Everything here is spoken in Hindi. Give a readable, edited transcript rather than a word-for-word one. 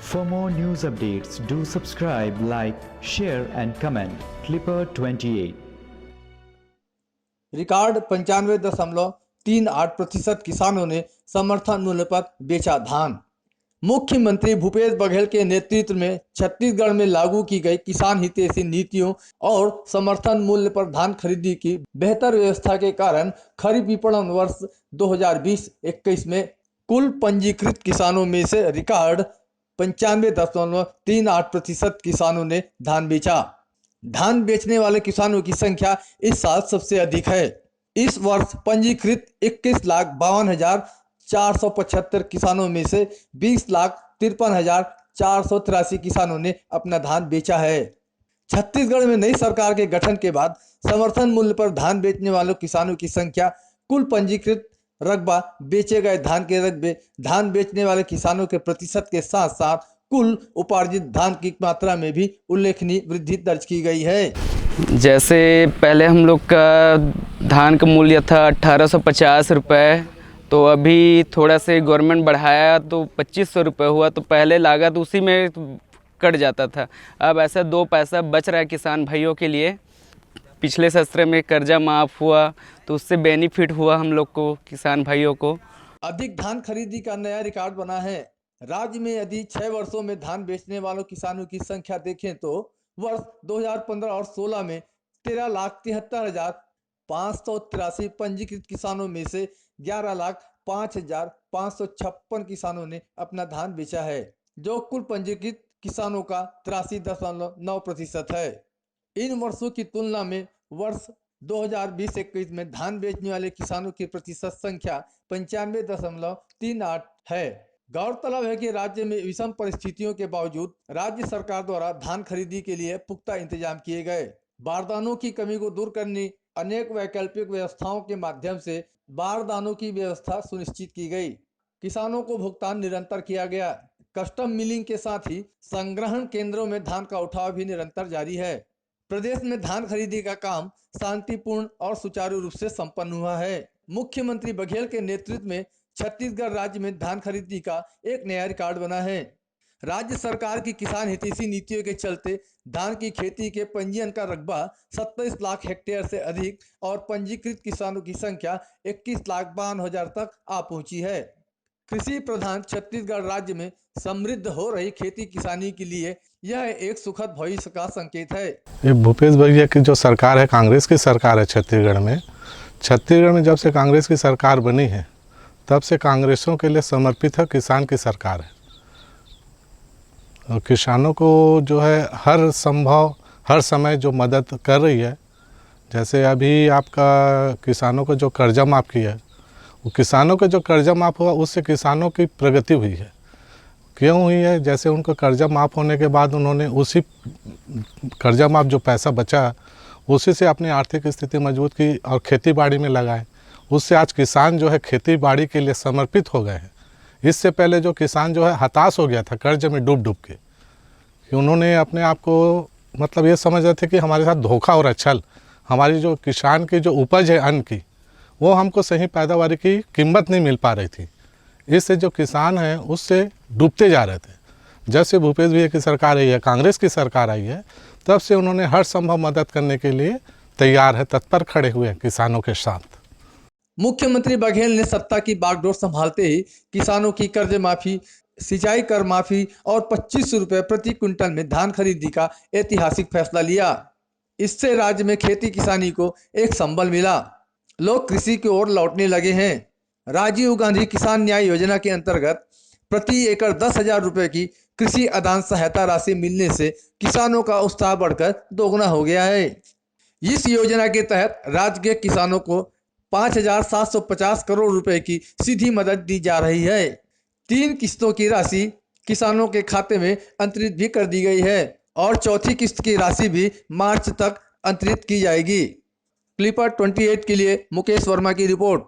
For more news updates, do subscribe, like, share and comment. Clipper 28. Record 95.38% किसानों ने समर्थन मूल्य पर बेचा धान। मुख्यमंत्री भूपेश बघेल के नेतृत्व में छत्तीसगढ़ में लागू की गई किसान हितैषी नीतियों और समर्थन मूल्य पर धान खरीदी की बेहतर व्यवस्था के कारण खरीफ विपणन वर्ष 2020-21 में कुल पंजीकृत किसानों में से रिकॉर्ड 95.38% किसानों ने धान बेचा। धान बेचने वाले किसानों की संख्या इस साल सबसे अधिक है। इस वर्ष पंजीकृत 21,52,475 किसानों में से 20,53,483 किसानों ने अपना धान बेचा है। छत्तीसगढ़ में नई सरकार के गठन के बाद समर्थन मूल्य पर धान बेचने वालों किसानों की संख्या, कुल पंजीकृत रकबा, बेचे गए धान के रकबे, धान बेचने वाले किसानों के प्रतिशत के साथ साथ कुल उपार्जित धान की मात्रा में भी उल्लेखनीय वृद्धि दर्ज की गई है। जैसे पहले हम लोग का धान का मूल्य था 1850 रुपये, तो अभी थोड़ा से गवर्नमेंट बढ़ाया तो 2500 रुपये हुआ। तो पहले लागत उसी में कट जाता था। अब ऐसा 2 पैसा बच रहा है किसान भाइयों के लिए। पिछले सत्र में कर्जा माफ़ हुआ तो उससे बेनिफिट हुआ हम लोग को, किसान भाइयों को। अधिक धान खरीदी का नया रिकॉर्ड बना है। राज्य में यदि 6 वर्षों में धान बेचने वालों किसानों की संख्या देखें तो वर्ष 2015 और 16 में 13,73,583 पंजीकृत किसानों में से 11,05,556 किसानों ने अपना धान बेचा है, जो कुल पंजीकृत किसानों का 83.9% है। इन वर्षों की तुलना में वर्ष 2020-21 में धान बेचने वाले किसानों की प्रतिशत संख्या 95.38 है। गौरतलब है कि राज्य में विषम परिस्थितियों के बावजूद राज्य सरकार द्वारा धान खरीदी के लिए पुख्ता इंतजाम किए गए। बारदानों की कमी को दूर करने अनेक वैकल्पिक व्यवस्थाओं के माध्यम से बारदानों की व्यवस्था सुनिश्चित की गई। किसानों को भुगतान निरंतर किया गया। कस्टम मिलिंग के साथ ही संग्रहण केंद्रों में धान का उठाव भी निरंतर जारी है। प्रदेश में धान खरीदी का काम शांतिपूर्ण और सुचारू रूप से संपन्न हुआ है। मुख्यमंत्री बघेल के नेतृत्व में छत्तीसगढ़ राज्य में धान खरीदी का एक नया रिकॉर्ड बना है। राज्य सरकार की किसान हितैषी नीतियों के चलते धान की खेती के पंजीयन का रकबा 27 लाख हेक्टेयर से अधिक और पंजीकृत किसानों की संख्या 21,52,000 तक आ पहुंची है। कृषि प्रधान छत्तीसगढ़ राज्य में समृद्ध हो रही खेती किसानी के लिए यह एक सुखद भविष्य का संकेत है। ये भूपेश बघेल की जो सरकार है, कांग्रेस की सरकार है छत्तीसगढ़ में जब से कांग्रेस की सरकार बनी है तब से कांग्रेसों के लिए समर्पित है किसान की सरकार है। और किसानों को जो है हर संभव हर समय जो मदद कर रही है, जैसे अभी आपका किसानों को जो कर्जा माफ़ किया है, वो किसानों का जो कर्जा माफ़ हुआ उससे किसानों की प्रगति हुई है। क्यों हुई है? जैसे उनको कर्जा माफ़ होने के बाद उन्होंने उसी कर्जा माफ़ जो पैसा बचा उसी से अपनी आर्थिक स्थिति मजबूत की और खेती बाड़ी में लगाए। उससे आज किसान जो है खेती बाड़ी के लिए समर्पित हो गए हैं। इससे पहले जो किसान जो है हताश हो गया था कर्ज में डूब के, कि उन्होंने अपने आप को मतलब ये समझ रहे थे कि हमारे साथ धोखा और छल, हमारी जो किसान की जो उपज है अन्न की, वो हमको सही पैदावार की कीमत नहीं मिल पा रही थी। इससे जो किसान हैं उससे डूबते जा रहे थे। जब से भूपेश भैया की सरकार आई है, कांग्रेस की सरकार आई है, तब से उन्होंने हर संभव मदद करने के लिए तैयार है, तत्पर खड़े हुए हैं किसानों के साथ। मुख्यमंत्री बघेल ने सत्ता की बागडोर संभालते ही किसानों की कर्ज माफी, सिंचाई कर माफी और 2500 रुपये प्रति क्विंटल में धान खरीदी का ऐतिहासिक फैसला लिया। इससे राज्य में खेती किसानी को एक संबल मिला। लोग कृषि की ओर लौटने लगे हैं। राजीव गांधी किसान न्याय योजना के अंतर्गत प्रति एकड़ 10,000 रुपये की कृषि आदान सहायता राशि मिलने से किसानों का उत्साह बढ़कर दोगुना हो गया है। इस योजना के तहत राज्य के किसानों को 5,750 करोड़ रुपए की सीधी मदद दी जा रही है। 3 किस्तों की राशि किसानों के खाते में अंतरित भी कर दी गई है और चौथी किस्त की राशि भी मार्च तक अंतरित की जाएगी। क्लिपर 28 के लिए मुकेश वर्मा की रिपोर्ट।